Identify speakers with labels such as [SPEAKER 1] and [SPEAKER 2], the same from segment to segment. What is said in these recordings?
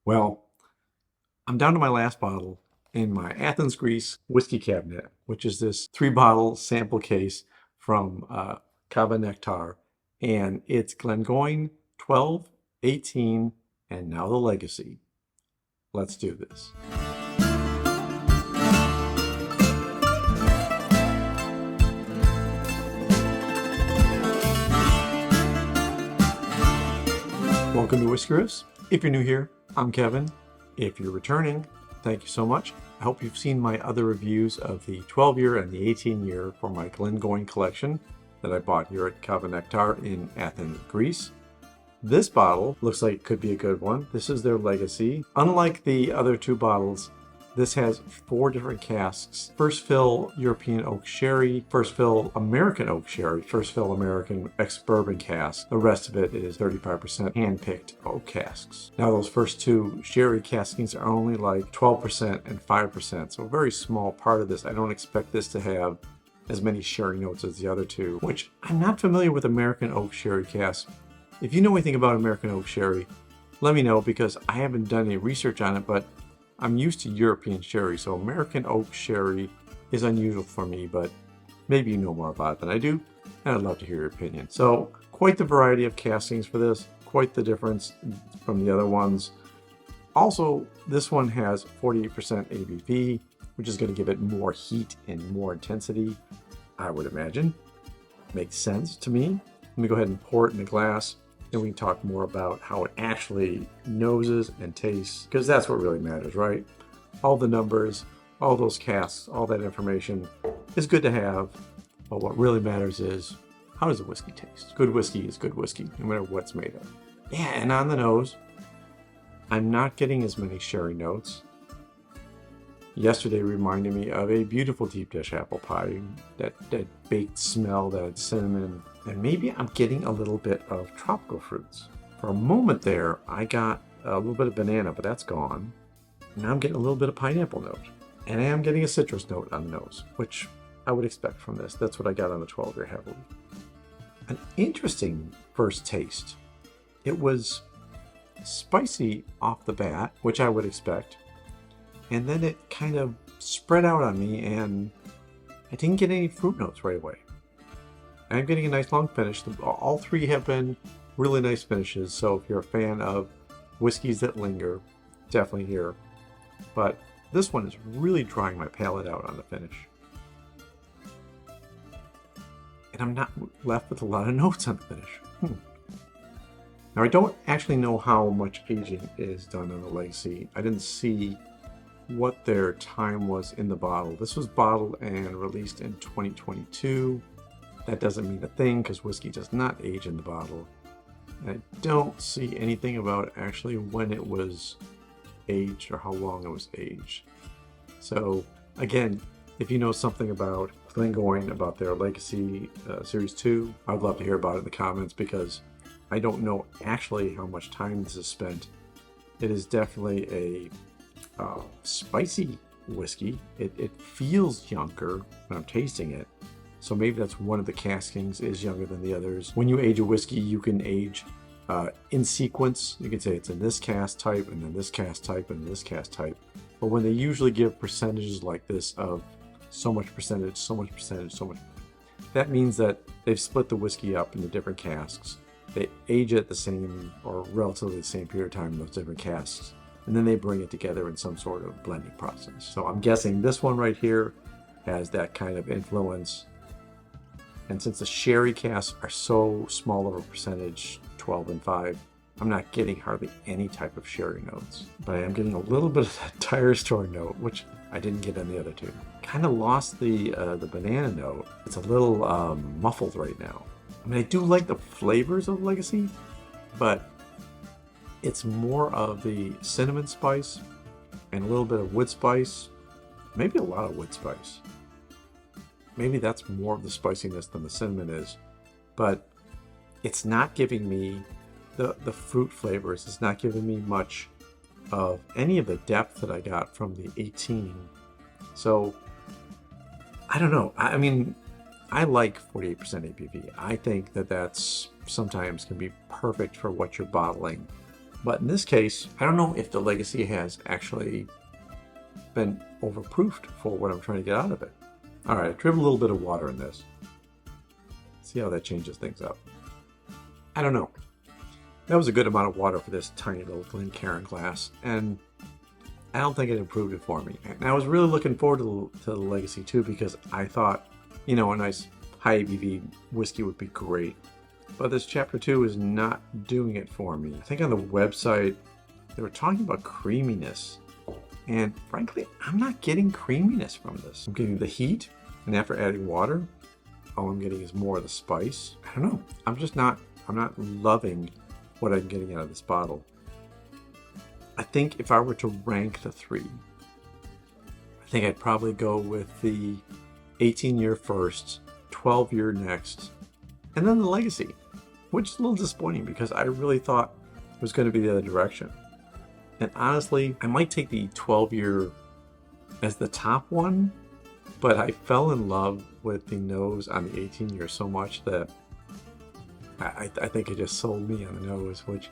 [SPEAKER 1] Well, I'm down to my last bottle in my Athens, Greece whiskey cabinet, which is this 3-bottle sample case from Cava Nectar. And it's Glengoyne 12, 18, and now the Legacy. Let's do this. Welcome to Whisky Riffs. If you're new here, I'm Kevin. If you're returning, thank you so much. I hope you've seen my other reviews of the 12-year and the 18-year for my Glengoyne collection that I bought here at Cava Nectar in Athens, Greece. This bottle looks like it could be a good one. This is their Legacy. Unlike the other 2 bottles, this has 4 different casks. First fill European oak sherry, first fill American oak sherry, first fill American ex-bourbon cask. The rest of it is 35% hand-picked oak casks. Now those first 2 sherry caskings are only like 12% and 5%, so a very small part of this. I don't expect this to have as many sherry notes as the other 2, which I'm not familiar with American oak sherry casks. If you know anything about American oak sherry, let me know, because I haven't done any research on it, but I'm used to European sherry, so American oak sherry is unusual for me, but maybe you know more about it than I do, and I'd love to hear your opinion. So quite the variety of castings for this, quite the difference from the other ones. Also, this one has 48% ABV, which is going to give it more heat and more intensity, I would imagine. Makes sense to me. Let me go ahead and pour it in a glass, and we can talk more about how it actually noses and tastes, because that's what really matters, right? All the numbers, all those casks, all that information is good to have, but what really matters is, how does the whiskey taste? Good whiskey is good whiskey, no matter what it's made of. Yeah, and on the nose, I'm not getting as many sherry notes. Yesterday reminded me of a beautiful deep dish apple pie, that baked smell, that cinnamon, and maybe I'm getting a little bit of tropical fruits. For a moment there, I got a little bit of banana, but that's gone. Now I'm getting a little bit of pineapple note, and I am getting a citrus note on the nose, which I would expect from this. That's what I got on the 12-year heavily. An interesting first taste. It was spicy off the bat, which I would expect. And then it kind of spread out on me, and I didn't get any fruit notes right away. I'm getting a nice long finish. All 3 have been really nice finishes, so if you're a fan of whiskeys that linger, definitely here. But this one is really drying my palate out on the finish. And I'm not left with a lot of notes on the finish. Now, I don't actually know how much aging is done on the Legacy. I didn't see what their time was in the bottle. This was bottled and released in 2022. That doesn't mean a thing, because whiskey does not age in the bottle. And I don't see anything about actually when it was aged or how long it was aged. So again, if you know something about Glengoyne, about their Legacy Series 2, I'd love to hear about it in the comments, because I don't know actually how much time this is spent. It is definitely a spicy whiskey. It feels younger when I'm tasting it, so maybe that's one of the caskings is younger than the others. When you age a whiskey, you can age in sequence. You can say it's in this cask type, and then this cask type, and this cask type. But when they usually give percentages like this of so much percentage, so much percentage, so much, that means that they've split the whiskey up into different casks. They age it the same or relatively the same period of time in those different casks, and then they bring it together in some sort of blending process. So I'm guessing this one right here has that kind of influence. And since the sherry casks are so small of a percentage, 12 and 5, I'm not getting hardly any type of sherry notes. But I am getting a little bit of that tire store note, which I didn't get on the other 2. Kind of lost the banana note. It's a little muffled right now. I mean, I do like the flavors of Legacy, but it's more of the cinnamon spice and a little bit of wood spice, maybe a lot of wood spice. Maybe that's more of the spiciness than the cinnamon is, but it's not giving me the fruit flavors. It's not giving me much of any of the depth that I got from the 18. So I don't know. I mean, I like 48% ABV. I think that that's sometimes can be perfect for what you're bottling. But in this case, I don't know if the Legacy has actually been overproofed for what I'm trying to get out of it. All right, I trimmed a little bit of water in this. See how that changes things up. I don't know. That was a good amount of water for this tiny little Glencairn glass, and I don't think it improved it for me. And I was really looking forward to the Legacy too, because I thought, you know, a nice high ABV whiskey would be great. But this Chapter 2 is not doing it for me. I think on the website, they were talking about creaminess. And frankly, I'm not getting creaminess from this. I'm getting the heat, and after adding water, all I'm getting is more of the spice. I don't know. I'm not loving what I'm getting out of this bottle. I think if I were to rank the three, I think I'd probably go with the 18-year first, 12-year next, and then the Legacy, which is a little disappointing because I really thought it was going to be the other direction. And honestly, I might take the 12-year as the top one, but I fell in love with the nose on the 18-year so much that I think it just sold me on the nose, which,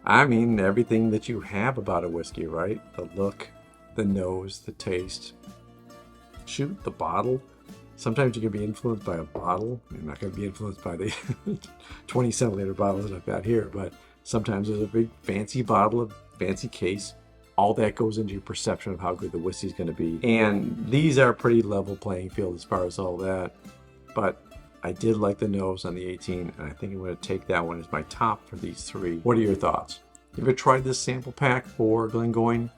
[SPEAKER 1] I mean, everything that you have about a whiskey, right? The look, the nose, the taste. Shoot, the bottle. Sometimes you can be influenced by a bottle. You're not going to be influenced by the 20 centiliter bottles that I've got here, but sometimes there's a big fancy bottle, a fancy case. All that goes into your perception of how good the whiskey is going to be. And these are a pretty level playing field as far as all that. But I did like the nose on the 18, and I think I'm going to take that one as my top for these three. What are your thoughts? You ever tried this sample pack for Glengoyne?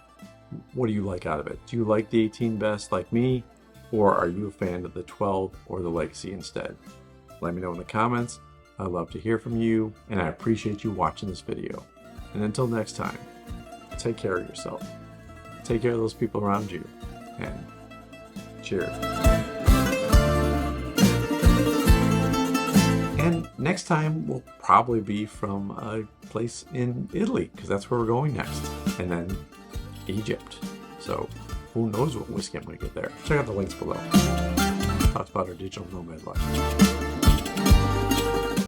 [SPEAKER 1] What do you like out of it? Do you like the 18 best like me? Or are you a fan of the 12 or the Legacy instead? Let me know in the comments. I'd love to hear from you, and I appreciate you watching this video. And until next time, take care of yourself. Take care of those people around you. And cheers. And next time will probably be from a place in Italy, because that's where we're going next. And then Egypt. So who knows what whiskey I'm going to get there. Check out the links below. Talks about our digital nomad life.